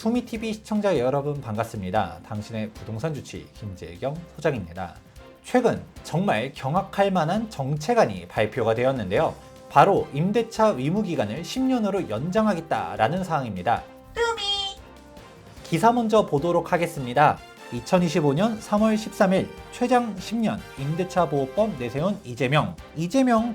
투미TV 시청자 여러분 반갑습니다. 당신의 부동산 주치 김재경 소장입니다. 최근 정말 경악할 만한 정책안이 발표가 되었는데요. 바로 임대차 의무기간을 10년으로 연장하겠다라는 사항입니다. 기사 먼저 보도록 하겠습니다. 2025년 3월 13일 최장 10년 임대차 보호법 내세운 이재명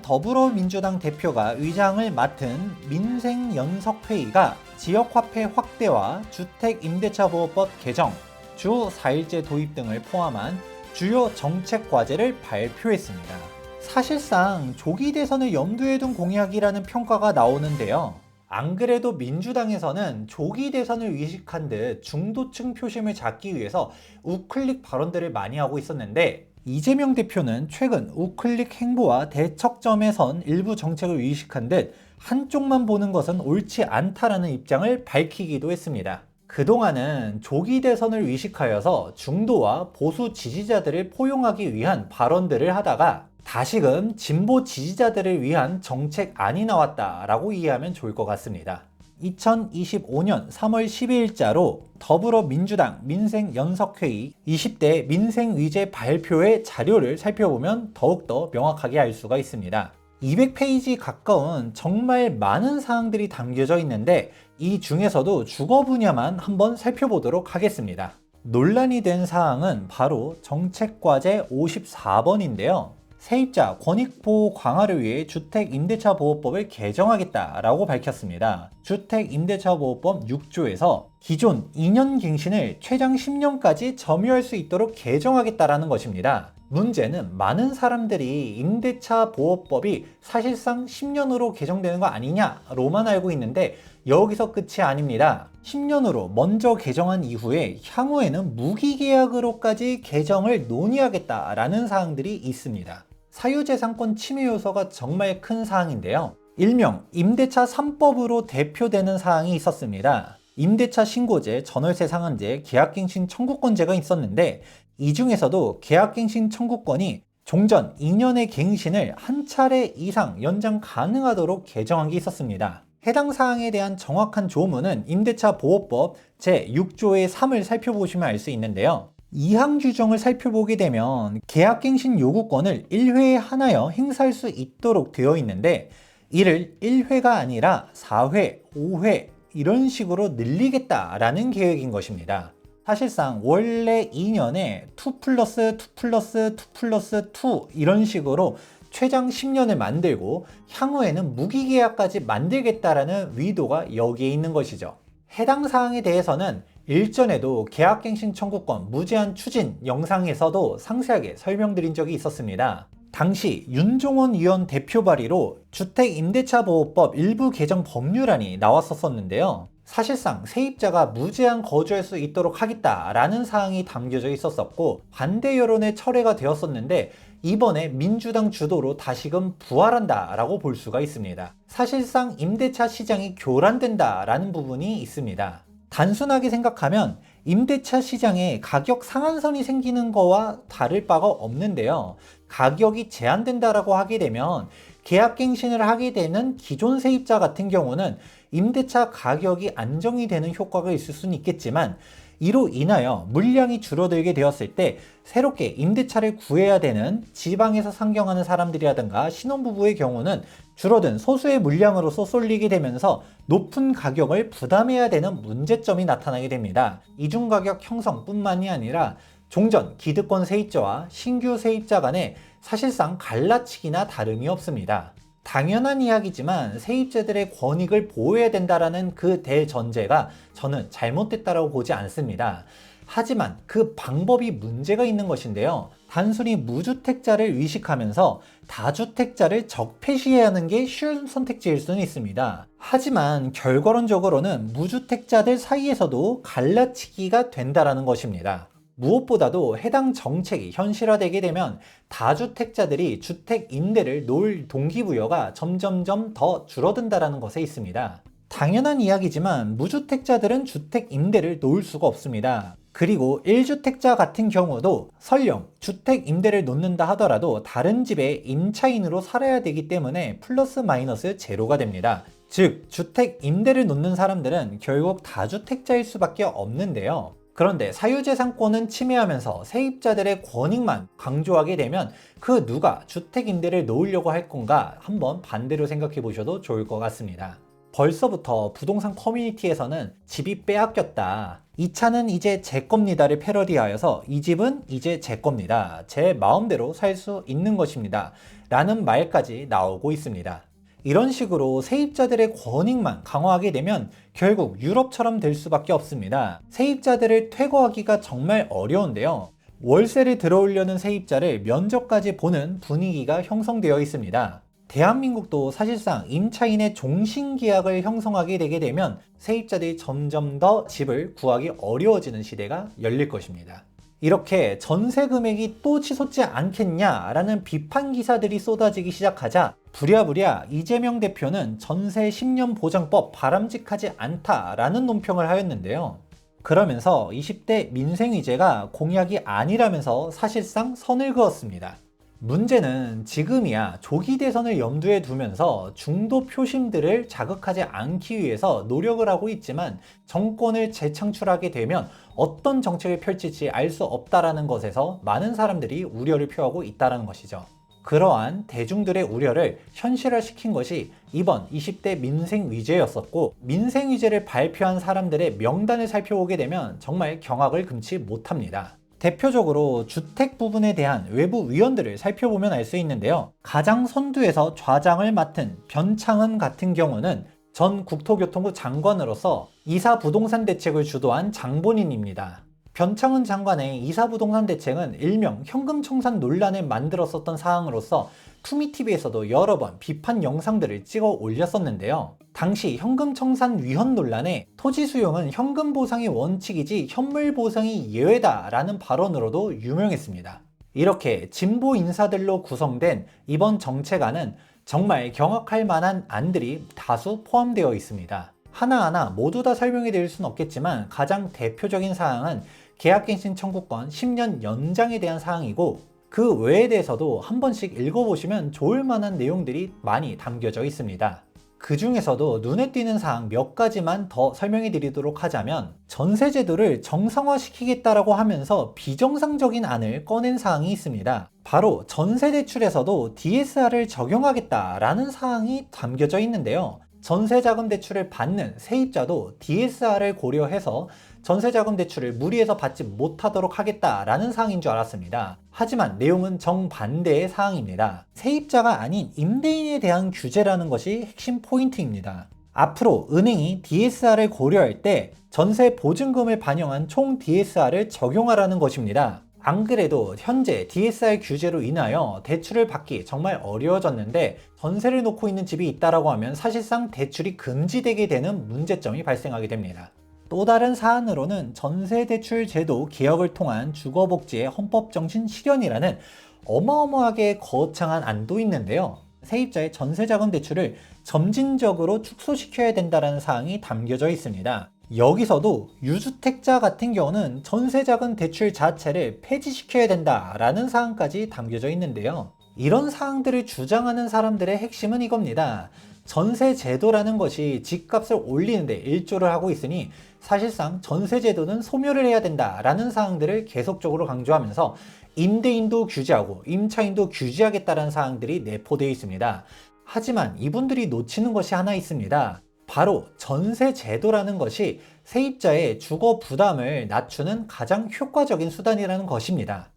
더불어민주당 대표가 의장을 맡은 민생연석회의가 지역화폐 확대와 주택임대차보호법 개정, 주 4일제 도입 등을 포함한 주요 정책 과제를 발표했습니다. 사실상 조기 대선을 염두에 둔 공약이라는 평가가 나오는데요. 안 그래도 민주당에서는 조기 대선을 의식한 듯 중도층 표심을 잡기 위해서 우클릭 발언들을 많이 하고 있었는데, 이재명 대표는 최근 우클릭 행보와 대척점에 선 일부 정책을 의식한 듯 한쪽만 보는 것은 옳지 않다라는 입장을 밝히기도 했습니다. 그동안은 조기 대선을 의식하여서 중도와 보수 지지자들을 포용하기 위한 발언들을 하다가 다시금 진보 지지자들을 위한 정책안이 나왔다라고 이해하면 좋을 것 같습니다. 2025년 3월 12일자로 더불어민주당 민생연석회의 20대 민생의제 발표의 자료를 살펴보면 더욱더 명확하게 알 수가 있습니다. 200페이지 가까운 정말 많은 사항들이 담겨져 있는데, 이 중에서도 주거 분야만 한번 살펴보도록 하겠습니다. 논란이 된 사항은 바로 정책과제 54번인데요. 세입자 권익보호 강화를 위해 주택임대차보호법을 개정하겠다라고 밝혔습니다. 주택임대차보호법 6조에서 기존 2년 갱신을 최장 10년까지 점유할 수 있도록 개정하겠다라는 것입니다. 문제는 많은 사람들이 임대차 보호법이 사실상 10년으로 개정되는 거 아니냐로만 알고 있는데, 여기서 끝이 아닙니다. 10년으로 먼저 개정한 이후에 향후에는 무기계약으로까지 개정을 논의하겠다라는 사항들이 있습니다. 사유재산권 침해 요소가 정말 큰 사항인데요. 일명 임대차 3법으로 대표되는 사항이 있었습니다. 임대차 신고제, 전월세 상한제, 계약갱신 청구권제가 있었는데, 이 중에서도 계약갱신 청구권이 종전 2년의 갱신을 한 차례 이상 연장 가능하도록 개정한 게 있었습니다. 해당 사항에 대한 정확한 조문은 임대차 보호법 제6조의 3을 살펴보시면 알 수 있는데요. 이항 규정을 살펴보게 되면 계약갱신 요구권을 1회에 하나여 행사할 수 있도록 되어 있는데, 이를 1회가 아니라 4회, 5회 이런 식으로 늘리겠다라는 계획인 것입니다. 사실상 원래 2년에 2+2+2+2 이런 식으로 최장 10년을 만들고 향후에는 무기계약까지 만들겠다라는 의도가 여기에 있는 것이죠. 해당 사항에 대해서는 일전에도 계약갱신 청구권 무제한 추진 영상에서도 상세하게 설명드린 적이 있었습니다. 당시 윤종원 의원 대표 발의로 주택임대차보호법 일부 개정 법률안이 나왔었는데요. 사실상 세입자가 무제한 거주할 수 있도록 하겠다라는 사항이 담겨져 있었고, 반대 여론의 철회가 되었었는데, 이번에 민주당 주도로 다시금 부활한다라고 볼 수가 있습니다. 사실상 임대차 시장이 교란된다라는 부분이 있습니다. 단순하게 생각하면 임대차 시장에 가격 상한선이 생기는 거와 다를 바가 없는데요. 가격이 제한된다라고 하게 되면 계약갱신을 하게 되는 기존 세입자 같은 경우는 임대차 가격이 안정이 되는 효과가 있을 수는 있겠지만, 이로 인하여 물량이 줄어들게 되었을 때 새롭게 임대차를 구해야 되는 지방에서 상경하는 사람들이라든가 신혼부부의 경우는 줄어든 소수의 물량으로서 쏠리게 되면서 높은 가격을 부담해야 되는 문제점이 나타나게 됩니다. 이중가격 형성뿐만이 아니라 종전 기득권 세입자와 신규 세입자 간에 사실상 갈라치기나 다름이 없습니다. 당연한 이야기지만 세입자들의 권익을 보호해야 된다라는 그 대전제가 저는 잘못됐다고 보지 않습니다. 하지만 그 방법이 문제가 있는 것인데요. 단순히 무주택자를 의식하면서 다주택자를 적폐시해야 하는 게 쉬운 선택지일 수는 있습니다. 하지만 결과론적으로는 무주택자들 사이에서도 갈라치기가 된다라는 것입니다. 무엇보다도 해당 정책이 현실화되게 되면 다주택자들이 주택 임대를 놓을 동기부여가 점점점 더 줄어든다는 것에 있습니다. 당연한 이야기지만 무주택자들은 주택 임대를 놓을 수가 없습니다. 그리고 1주택자 같은 경우도 설령 주택 임대를 놓는다 하더라도 다른 집에 임차인으로 살아야 되기 때문에 플러스 마이너스 제로가 됩니다. 즉, 주택 임대를 놓는 사람들은 결국 다주택자일 수밖에 없는데요. 그런데 사유재산권은 침해하면서 세입자들의 권익만 강조하게 되면 그 누가 주택 임대를 놓으려고 할 건가 한번 반대로 생각해 보셔도 좋을 것 같습니다. 벌써부터 부동산 커뮤니티에서는 집이 빼앗겼다, 이 차는 이제 제 겁니다를 패러디하여서 이 집은 이제 제 겁니다, 제 마음대로 살 수 있는 것입니다 라는 말까지 나오고 있습니다. 이런 식으로 세입자들의 권익만 강화하게 되면 결국 유럽처럼 될 수밖에 없습니다. 세입자들을 퇴거하기가 정말 어려운데요. 월세를 들어오려는 세입자를 면접까지 보는 분위기가 형성되어 있습니다. 대한민국도 사실상 임차인의 종신계약을 형성하게 되게 되면 세입자들이 점점 더 집을 구하기 어려워지는 시대가 열릴 것입니다. 이렇게 전세 금액이 또 치솟지 않겠냐라는 비판 기사들이 쏟아지기 시작하자 부랴부랴 이재명 대표는 전세 10년 보장법 바람직하지 않다라는 논평을 하였는데요. 그러면서 20대 민생위제가 공약이 아니라면서 사실상 선을 그었습니다. 문제는 지금이야 조기 대선을 염두에 두면서 중도 표심들을 자극하지 않기 위해서 노력을 하고 있지만 정권을 재창출하게 되면 어떤 정책을 펼칠지 알 수 없다라는 것에서 많은 사람들이 우려를 표하고 있다는 것이죠. 그러한 대중들의 우려를 현실화시킨 것이 이번 20대 민생위제였었고, 민생위제를 발표한 사람들의 명단을 살펴보게 되면 정말 경악을 금치 못합니다. 대표적으로 주택 부분에 대한 외부 위원들을 살펴보면 알 수 있는데요. 가장 선두에서 좌장을 맡은 변창흠 같은 경우는 전 국토교통부 장관으로서 이사 부동산 대책을 주도한 장본인입니다. 변창흠 장관의 이사 부동산 대책은 일명 현금 청산 논란을 만들었었던 사항으로서 투미TV에서도 여러 번 비판 영상들을 찍어 올렸었는데요. 당시 현금 청산 위헌 논란에 토지 수용은 현금 보상이 원칙이지 현물 보상이 예외다 라는 발언으로도 유명했습니다. 이렇게 진보 인사들로 구성된 이번 정책안은 정말 경악할 만한 안들이 다수 포함되어 있습니다. 하나하나 모두 다 설명해 드릴 수는 없겠지만 가장 대표적인 사항은 계약갱신 청구권 10년 연장에 대한 사항이고, 그 외에 대해서도 한 번씩 읽어보시면 좋을 만한 내용들이 많이 담겨져 있습니다. 그 중에서도 눈에 띄는 사항 몇 가지만 더 설명해 드리도록 하자면, 전세제도를 정상화시키겠다라고 하면서 비정상적인 안을 꺼낸 사항이 있습니다. 바로 전세대출에서도 DSR을 적용하겠다라는 사항이 담겨져 있는데요. 전세자금 대출을 받는 세입자도 DSR을 고려해서 전세자금 대출을 무리해서 받지 못하도록 하겠다라는 사항인 줄 알았습니다. 하지만 내용은 정반대의 사항입니다. 세입자가 아닌 임대인에 대한 규제라는 것이 핵심 포인트입니다. 앞으로 은행이 DSR을 고려할 때 전세 보증금을 반영한 총 DSR을 적용하라는 것입니다. 안 그래도 현재 DSR 규제로 인하여 대출을 받기 정말 어려워졌는데, 전세를 놓고 있는 집이 있다라고 하면 사실상 대출이 금지되게 되는 문제점이 발생하게 됩니다. 또 다른 사안으로는 전세대출 제도 개혁을 통한 주거복지의 헌법정신 실현이라는 어마어마하게 거창한 안도 있는데요. 세입자의 전세자금 대출을 점진적으로 축소시켜야 된다는 사항이 담겨져 있습니다. 여기서도 유주택자 같은 경우는 전세자금 대출 자체를 폐지시켜야 된다라는 사항까지 담겨져 있는데요. 이런 사항들을 주장하는 사람들의 핵심은 이겁니다. 전세제도라는 것이 집값을 올리는데 일조를 하고 있으니 사실상 전세제도는 소멸을 해야 된다라는 사항들을 계속적으로 강조하면서 임대인도 규제하고 임차인도 규제하겠다는 사항들이 내포되어 있습니다. 하지만 이분들이 놓치는 것이 하나 있습니다. 바로 전세제도라는 것이 세입자의 주거 부담을 낮추는 가장 효과적인 수단이라는 것입니다.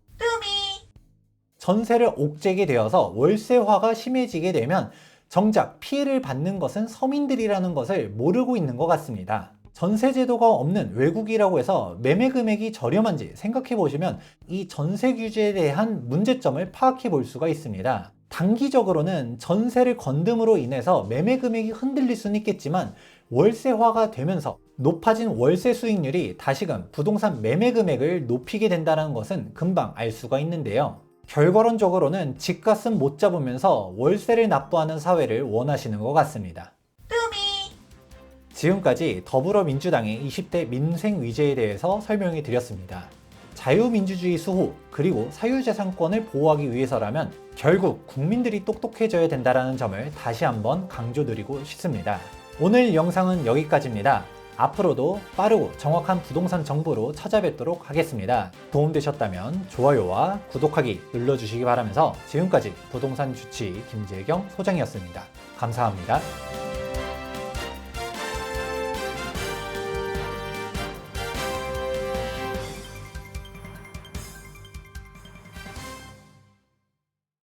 전세를 옥죄게 되어서 월세화가 심해지게 되면 정작 피해를 받는 것은 서민들이라는 것을 모르고 있는 것 같습니다. 전세제도가 없는 외국이라고 해서 매매 금액이 저렴한지 생각해 보시면 이 전세 규제에 대한 문제점을 파악해 볼 수가 있습니다. 단기적으로는 전세를 건듦으로 인해서 매매 금액이 흔들릴 수는 있겠지만 월세화가 되면서 높아진 월세 수익률이 다시금 부동산 매매 금액을 높이게 된다는 것은 금방 알 수가 있는데요. 결과론적으로는 집값은 못 잡으면서 월세를 납부하는 사회를 원하시는 것 같습니다. 지금까지 더불어민주당의 20대 민생위제에 대해서 설명해 드렸습니다. 자유민주주의 수호 그리고 사유재산권을 보호하기 위해서라면 결국 국민들이 똑똑해져야 된다는 점을 다시 한번 강조드리고 싶습니다. 오늘 영상은 여기까지입니다. 앞으로도 빠르고 정확한 부동산 정보로 찾아뵙도록 하겠습니다. 도움되셨다면 좋아요와 구독하기 눌러주시기 바라면서 지금까지 부동산 주치 김재경 소장이었습니다. 감사합니다.